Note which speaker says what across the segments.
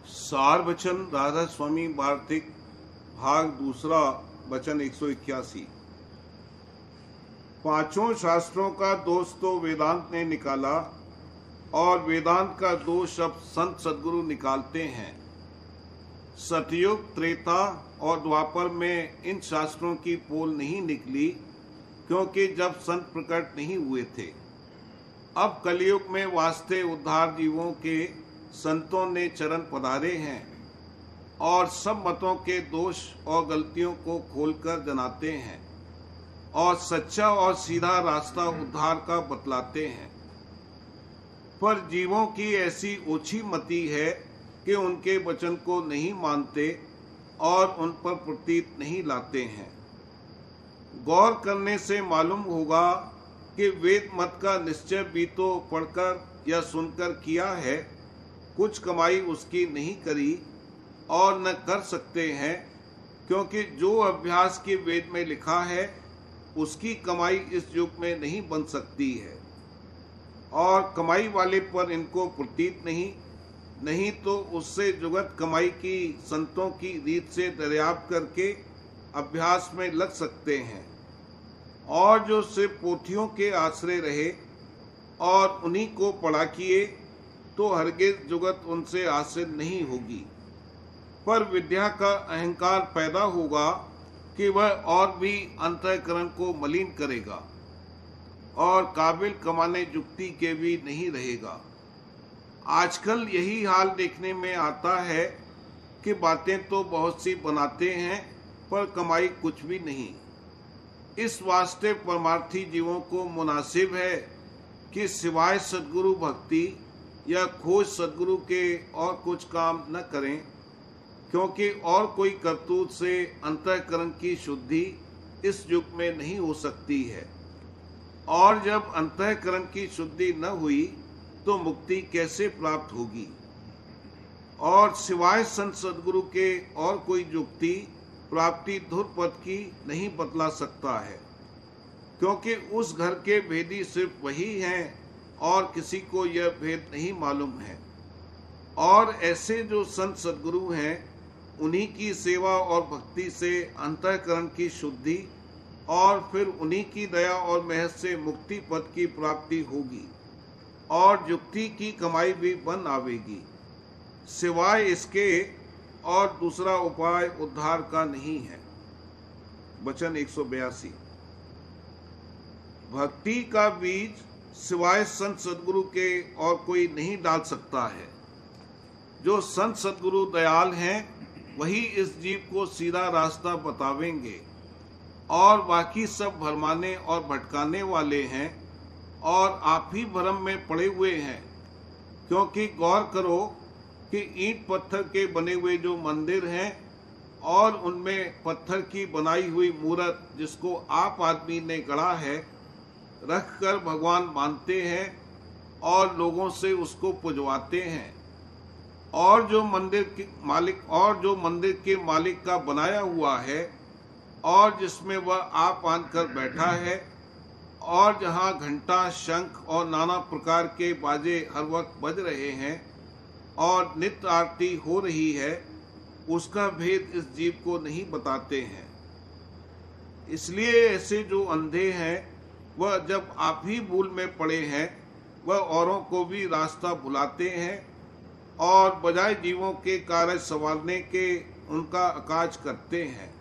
Speaker 1: सार वचन राधा स्वामी वार्तिक भाग दूसरा वचन 181। पांचों शास्त्रों का दोष तो वेदांत ने निकाला और वेदांत का दोष अब संत सदगुरु निकालते हैं। सतयुग, त्रेता और द्वापर में इन शास्त्रों की पोल नहीं निकली, क्योंकि जब संत प्रकट नहीं हुए थे। अब कलयुग में वास्ते उद्धार जीवों के संतों ने चरण पधारे हैं और सब मतों के दोष और गलतियों को खोलकर जनाते हैं और सच्चा और सीधा रास्ता उद्धार का बतलाते हैं। पर जीवों की ऐसी ओछी मति है कि उनके वचन को नहीं मानते और उन पर प्रतीत नहीं लाते हैं। गौर करने से मालूम होगा कि वेद मत का निश्चय भी तो पढ़कर या सुनकर किया है, कुछ कमाई उसकी नहीं करी और न कर सकते हैं, क्योंकि जो अभ्यास की वेद में लिखा है उसकी कमाई इस युग में नहीं बन सकती है और कमाई वाले पर इनको प्रतीत नहीं तो उससे जुगत कमाई की संतों की रीत से दरियाफ्त करके अभ्यास में लग सकते हैं। और जो सिर्फ पोथियों के आश्रय रहे और उन्हीं को पढ़ा किए तो हरगिज जुगत उनसे हासिल नहीं होगी। पर विद्या का अहंकार पैदा होगा कि वह और भी अंतःकरण को मलिन करेगा और काबिल कमाने युक्ति के भी नहीं रहेगा। आजकल यही हाल देखने में आता है कि बातें तो बहुत सी बनाते हैं पर कमाई कुछ भी नहीं। इस वास्ते परमार्थी जीवों को मुनासिब है कि सिवाय सद्गुरु भक्ति या खोज सद्गुरु के और कुछ काम न करें, क्योंकि और कोई करतूत से अंतःकरण की शुद्धि इस युग में नहीं हो सकती है। और जब अंतःकरण की शुद्धि न हुई तो मुक्ति कैसे प्राप्त होगी। और सिवाय संत सद्गुरु के और कोई युक्ति प्राप्ति धुरपद की नहीं बतला सकता है, क्योंकि उस घर के भेदी सिर्फ वही हैं और किसी को यह भेद नहीं मालूम है। और ऐसे जो संत सद्गुरु हैं उन्हीं की सेवा और भक्ति से अंतःकरण की शुद्धि और फिर उन्हीं की दया और मेहर से मुक्ति पद की प्राप्ति होगी और युक्ति की कमाई भी बन आवेगी। सिवाय इसके और दूसरा उपाय उद्धार का नहीं है। वचन 182। भक्ति का बीज सिवाय संत सद्गुरु के और कोई नहीं डाल सकता है। जो संत सद्गुरु दयाल हैं वही इस जीव को सीधा रास्ता बतावेंगे और बाकी सब भरमाने और भटकाने वाले हैं और आप ही भ्रम में पड़े हुए हैं। क्योंकि गौर करो कि ईंट पत्थर के बने हुए जो मंदिर हैं और उनमें पत्थर की बनाई हुई मूर्त जिसको आप आदमी ने गढ़ा है रख कर भगवान मानते हैं और लोगों से उसको पुजवाते हैं। और जो मंदिर के मालिक का बनाया हुआ है और जिसमें वह आप आन कर बैठा है और जहां घंटा, शंख और नाना प्रकार के बाजे हर वक्त बज रहे हैं और नित्य आरती हो रही है, उसका भेद इस जीव को नहीं बताते हैं। इसलिए ऐसे जो अंधे हैं वह जब आप ही भूल में पड़े हैं वह औरों को भी रास्ता भुलाते हैं और बजाय जीवों के कार्य संवारने के उनका अकाज करते हैं।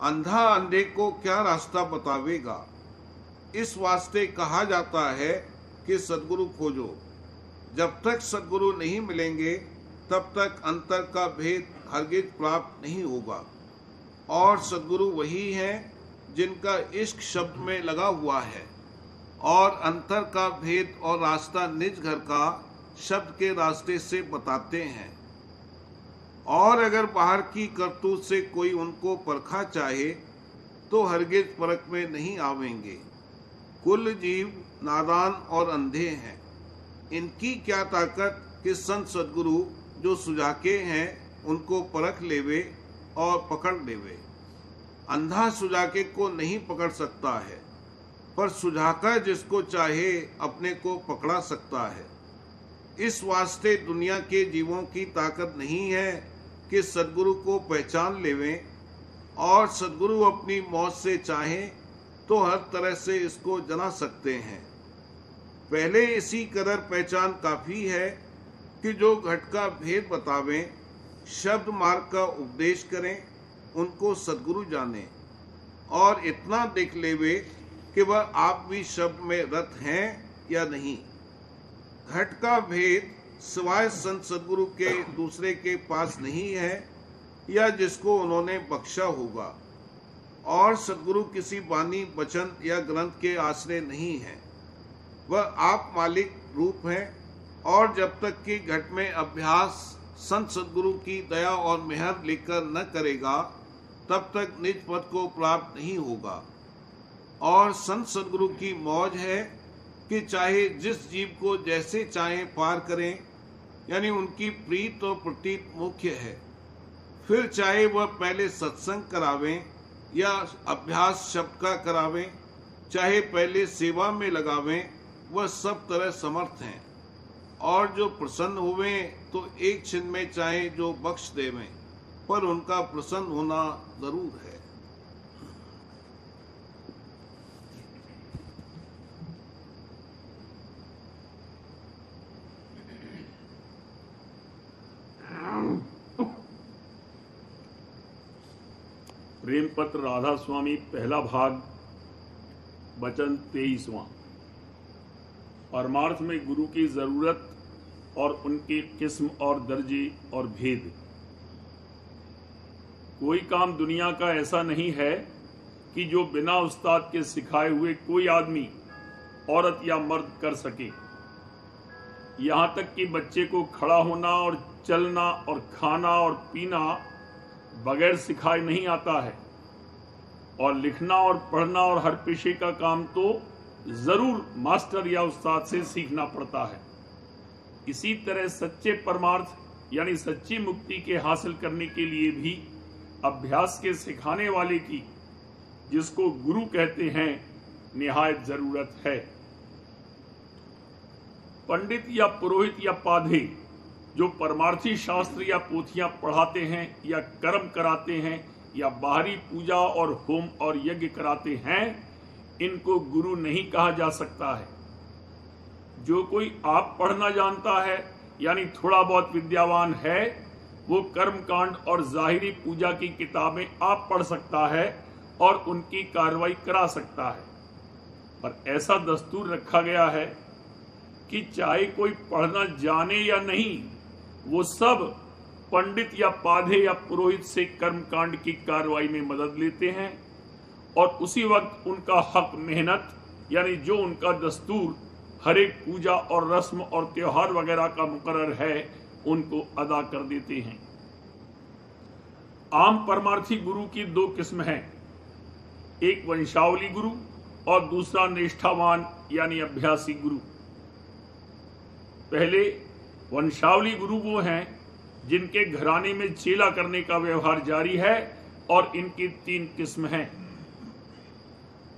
Speaker 1: अंधा अंधे को क्या रास्ता बतावेगा। इस वास्ते कहा जाता है कि सद्गुरु खोजो। जब तक सद्गुरु नहीं मिलेंगे तब तक अंतर का भेद हरगिज प्राप्त नहीं होगा। और सद्गुरु वही हैं जिनका इश्क शब्द में लगा हुआ है और अंतर का भेद और रास्ता निज घर का शब्द के रास्ते से बताते हैं। और अगर बाहर की करतूत से कोई उनको परखा चाहे तो हरगिज परख में नहीं आवेंगे। कुल जीव नादान और अंधे हैं। इनकी क्या ताकत कि संत सद्गुरु जो सुजाके हैं उनको परख लेवे और पकड़ लेवे। अंधा सुजाके को नहीं पकड़ सकता है, पर सुजाका जिसको चाहे अपने को पकड़ा सकता है। इस वास्ते दुनिया के जीवों की ताकत नहीं है कि सदगुरु को पहचान लेवें, और सदगुरु अपनी मौत से चाहें तो हर तरह से इसको जना सकते हैं। पहले इसी कदर पहचान काफी है कि जो घट का भेद बतावें, शब्द मार्ग का उपदेश करें, उनको सदगुरु जाने, और इतना देख लेवे कि वह आप भी शब्द में रत हैं या नहीं। घट का भेद सिवाय संत सदगुरु के दूसरे के पास नहीं है, या जिसको उन्होंने बख्शा होगा, और सदगुरु किसी वाणी वचन या ग्रंथ के आश्रय नहीं है। वह आप मालिक रूप हैं, और जब तक कि घट में अभ्यास संत सदगुरु की दया और मेहर लेकर न करेगा, तब तक निज पद को प्राप्त नहीं होगा। और संत सदगुरु की मौज है कि चाहे जिस जीव को जैसे चाहे पार करें, यानी उनकी प्रीत और प्रतीत मुख्य है। फिर चाहे वह पहले सत्संग करावें या अभ्यास शब्द का करावें, चाहे पहले सेवा में लगावें, वह सब तरह समर्थ हैं। और जो प्रसन्न हुए तो एक क्षण में चाहे जो बख्श देवें, पर उनका प्रसन्न होना जरूर है।
Speaker 2: प्रेम पत्र राधा स्वामी, पहला भाग, वचन 23वां। परमार्थ में गुरु की जरूरत और उनकी किस्म और दर्जे और भेद। कोई काम दुनिया का ऐसा नहीं है कि जो बिना उस्ताद के सिखाए हुए कोई आदमी, औरत या मर्द कर सके। यहाँ तक कि बच्चे को खड़ा होना और चलना और खाना और पीना बगैर सिखाए नहीं आता है, और लिखना और पढ़ना और हर पेशे का काम तो जरूर मास्टर या उस्ताद से सीखना पड़ता है। इसी तरह सच्चे परमार्थ यानी सच्ची मुक्ति के हासिल करने के लिए भी अभ्यास के सिखाने वाले की, जिसको गुरु कहते हैं, निहायत जरूरत है। पंडित या पुरोहित या पाधे जो परमार्थी शास्त्र या पोथियां पढ़ाते हैं या कर्म कराते हैं या बाहरी पूजा और होम और यज्ञ कराते हैं, इनको गुरु नहीं कहा जा सकता है। जो कोई आप पढ़ना जानता है यानी थोड़ा बहुत विद्यावान है, वो कर्मकांड और जाहिरी पूजा की किताबें आप पढ़ सकता है और उनकी कार्रवाई करा सकता है। पर ऐसा दस्तूर रखा गया है कि चाहे कोई पढ़ना जाने या नहीं, वो सब पंडित या पाधे या पुरोहित से कर्मकांड की कार्रवाई में मदद लेते हैं, और उसी वक्त उनका हक मेहनत यानी जो उनका दस्तूर हर एक पूजा और रस्म और त्योहार वगैरह का मुकर्रर है, उनको अदा कर देते हैं। आम परमार्थी गुरु की दो किस्म हैं, एक वंशावली गुरु और दूसरा निष्ठावान यानी अभ्यासी गुरु। पहले वंशावली गुरु वो हैं जिनके घराने में चेला करने का व्यवहार जारी है, और इनकी तीन किस्म हैं।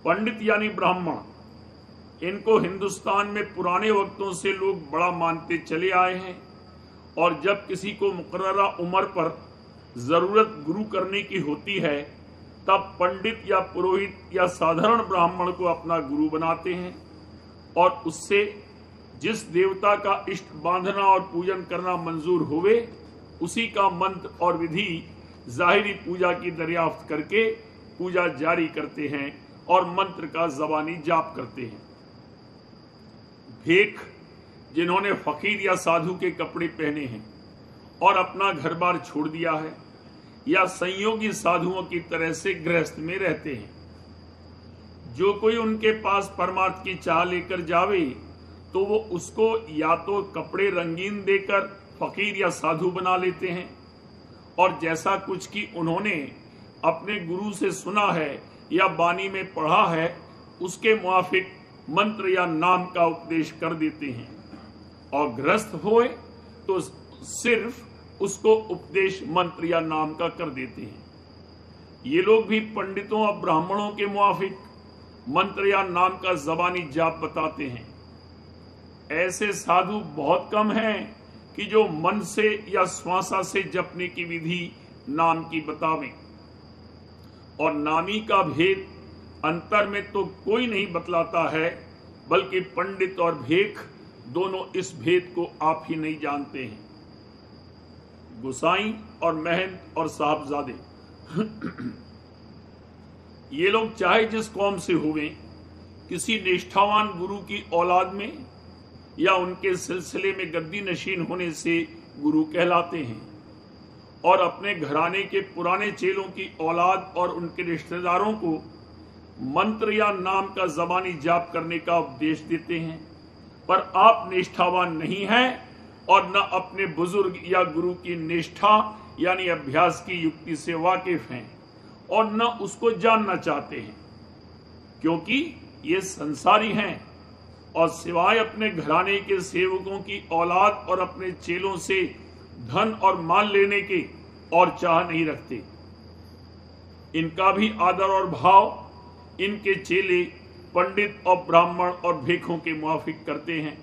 Speaker 2: पंडित यानी ब्राह्मण, इनको हिंदुस्तान में पुराने वक्तों से लोग बड़ा मानते चले आए हैं, और जब किसी को मुकर्ररा उम्र पर जरूरत गुरु करने की होती है, तब पंडित या पुरोहित या साधारण ब्राह्मण को अपना गुरु बनाते हैं, और उससे जिस देवता का इष्ट बांधना और पूजन करना मंजूर होवे, उसी का मंत्र और विधि जाहिरी पूजा की दरियाफ्त करके पूजा जारी करते हैं और मंत्र का जबानी जाप करते हैं। भेख, जिन्होंने फकीर या साधु के कपड़े पहने हैं और अपना घर बार छोड़ दिया है, या संयोगी साधुओं की तरह से गृहस्थ में रहते हैं। जो कोई उनके पास परमार्थ की चाह लेकर जावे, तो वो उसको या तो कपड़े रंगीन देकर फकीर या साधु बना लेते हैं, और जैसा कुछ कि उन्होंने अपने गुरु से सुना है या बानी में पढ़ा है, उसके मुआफिक मंत्र या नाम का उपदेश कर देते हैं, और गृहस्थ होए तो सिर्फ उसको उपदेश मंत्र या नाम का कर देते हैं। ये लोग भी पंडितों और ब्राह्मणों के मुआफिक मंत्र या नाम का जबानी जाप बताते हैं। ऐसे साधु बहुत कम हैं कि जो मन से या श्वासा से जपने की विधि नाम की बतावें। और नामी का भेद अंतर में तो कोई नहीं बतलाता है, बल्कि पंडित और भेख दोनों इस भेद को आप ही नहीं जानते हैं। गुसाई और महंत और साहबजादे ये लोग चाहे जिस कौम से हुए, किसी निष्ठावान गुरु की औलाद में या उनके सिलसिले में गद्दी नशीन होने से गुरु कहलाते हैं और अपने घराने के पुराने चेलों की औलाद और उनके रिश्तेदारों को मंत्र या नाम का जबानी जाप करने का उपदेश देते हैं। पर आप निष्ठावान नहीं हैं और न अपने बुजुर्ग या गुरु की निष्ठा यानी अभ्यास की युक्ति से वाकिफ हैं और न उसको जानना चाहते हैं, क्योंकि ये संसारी हैं और सिवाय अपने घराने के सेवकों की औलाद और अपने चेलों से धन और माल लेने के और चाह नहीं रखते। इनका भी आदर और भाव इनके चेले पंडित और ब्राह्मण और भेखों के मुआफिक करते हैं,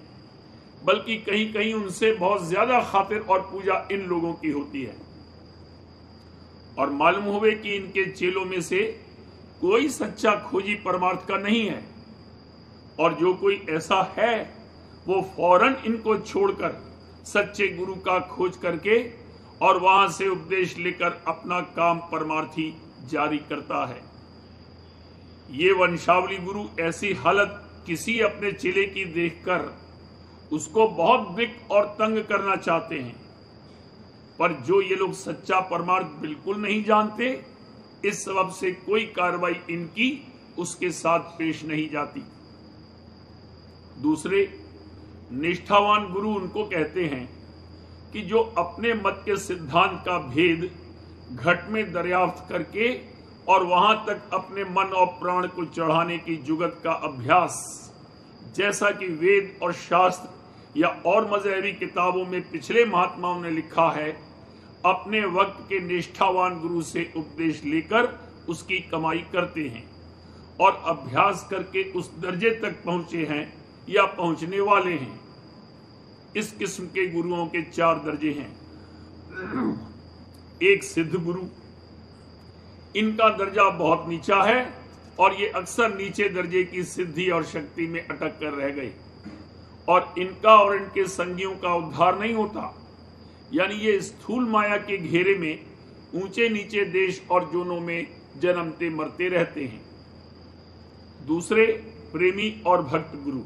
Speaker 2: बल्कि कहीं कहीं उनसे बहुत ज्यादा खातिर और पूजा इन लोगों की होती है। और मालूम हुए कि इनके चेलों में से कोई सच्चा खोजी परमार्थ का नहीं है, और जो कोई ऐसा है वो फौरन इनको छोड़कर सच्चे गुरु का खोज करके और वहां से उपदेश लेकर अपना काम परमार्थी जारी करता है। ये वंशावली गुरु ऐसी हालत किसी अपने चेले की देखकर उसको बहुत दिक और तंग करना चाहते हैं, पर जो ये लोग सच्चा परमार्थ बिल्कुल नहीं जानते, इस सबब से कोई कार्रवाई इनकी उसके साथ पेश नहीं जाती। दूसरे निष्ठावान गुरु उनको कहते हैं कि जो अपने मत के सिद्धांत का भेद घट में दरियाफ्त करके और वहां तक अपने मन और प्राण को चढ़ाने की जुगत का अभ्यास, जैसा कि वेद और शास्त्र या और मजहबी किताबों में पिछले महात्माओं ने लिखा है, अपने वक्त के निष्ठावान गुरु से उपदेश लेकर उसकी कमाई करते हैं और अभ्यास करके उस दर्जे तक पहुंचे हैं या पहुंचने वाले हैं। इस किस्म के गुरुओं के 4 दर्जे हैं। एक सिद्ध गुरु, इनका दर्जा बहुत नीचा है और ये अक्सर नीचे दर्जे की सिद्धि और शक्ति में अटक कर रह गए और इनका और इनके संगियों का उद्धार नहीं होता, यानी ये स्थूल माया के घेरे में ऊंचे नीचे देश और जोनों में जन्मते मरते रहते हैं। दूसरे प्रेमी और भक्त गुरु,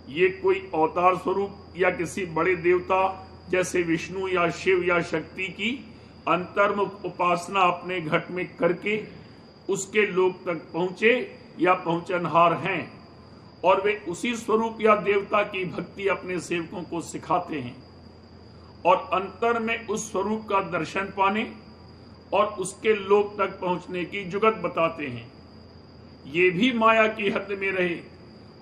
Speaker 2: ये कोई अवतार स्वरूप या किसी बड़े देवता जैसे विष्णु या शिव या शक्ति की अंतर्मुख उपासना अपने घट में करके उसके लोक तक पहुंचे या पहुंचनहार हैं और वे उसी स्वरूप या देवता की भक्ति अपने सेवकों को सिखाते हैं और अंतर में उस स्वरूप का दर्शन पाने और उसके लोक तक पहुंचने की जुगत बताते हैं। ये भी माया की हद में रहे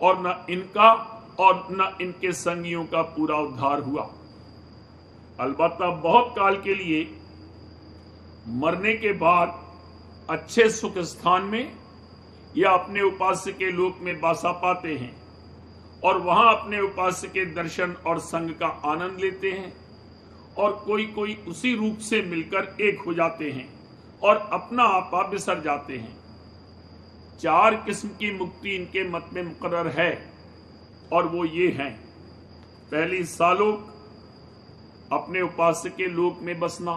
Speaker 2: और न इनका और न इनके संगियों का पूरा उद्धार हुआ। अलबत्ता बहुत काल के लिए मरने के बाद अच्छे सुख स्थान में या अपने उपास्य के लोक में बासा पाते हैं और वहां अपने उपास्य के दर्शन और संग का आनंद लेते हैं और कोई कोई उसी रूप से मिलकर एक हो जाते हैं और अपना आपा बिसर जाते हैं। 4 किस्म की मुक्ति इनके मत में मुकर्रर है और वो ये हैं। पहली सालोक, अपने उपास्य के लोक में बसना।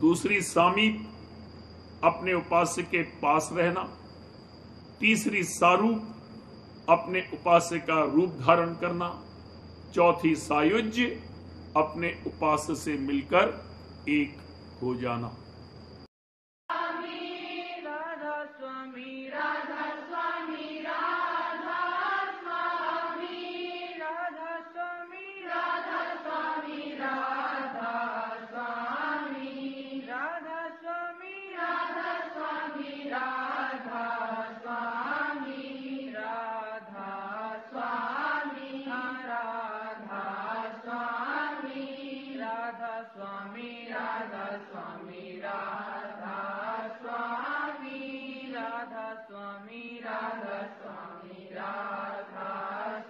Speaker 2: दूसरी सामीप, अपने उपास्य के पास रहना। तीसरी सारूप, अपने उपास्य का रूप धारण करना। चौथी सायुज्य, अपने उपास्य से मिलकर एक हो जाना।
Speaker 3: Swami Radha Swami Radha